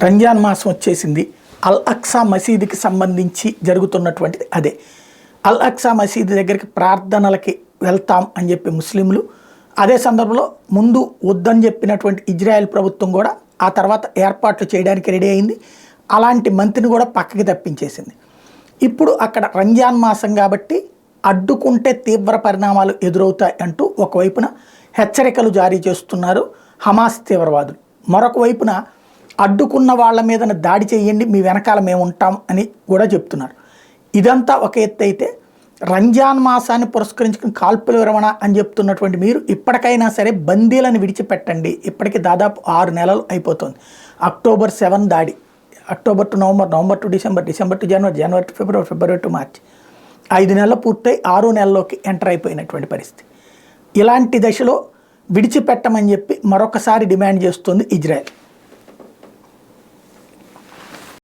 రంజాన్ మాసం వచ్చేసింది. అల్ అక్సా మసీదుకి సంబంధించి జరుగుతున్నటువంటిది అదే. అల్ అక్సా మసీదు దగ్గరికి ప్రార్థనలకి వెళ్తాం అని చెప్పి ముస్లింలు, అదే సందర్భంలో ముందు వద్దని చెప్పినటువంటి ఇజ్రాయెల్ ప్రభుత్వం కూడా ఆ తర్వాత ఏర్పాట్లు చేయడానికి రెడీ అయింది. అలాంటి మంత్రిని కూడా పక్కకి తప్పించేసింది. ఇప్పుడు అక్కడ రంజాన్ మాసం కాబట్టి అడ్డుకుంటే తీవ్ర పరిణామాలు ఎదురవుతాయి అంటూ ఒకవైపున హెచ్చరికలు జారీ చేస్తున్నారు హమాస్ తీవ్రవాదులు. మరొక వైపున అడ్డుకున్న వాళ్ళ మీద దాడి చేయండి, మీ వెనకాల మేము ఉంటాం అని కూడా చెప్తున్నారు. ఇదంతా ఒక ఎత్తు అయితే, రంజాన్ మాసాన్ని పురస్కరించుకుని కాల్పుల విరమణ అని చెప్తున్నటువంటి మీరు ఇప్పటికైనా సరే బందీలను విడిచిపెట్టండి. ఇప్పటికి దాదాపు 6 నెలలు అయిపోతుంది. అక్టోబర్ 7 దాడి, October to November, November to December, December to January, January to February, February to మార్చి, 5 నెలలు పూర్తయి 6వ నెలలోకి ఎంటర్ అయిపోయినటువంటి పరిస్థితి. ఇలాంటి దశలో విడిచిపెట్టమని చెప్పి మరొకసారి డిమాండ్ చేస్తుంది ఇజ్రాయెల్.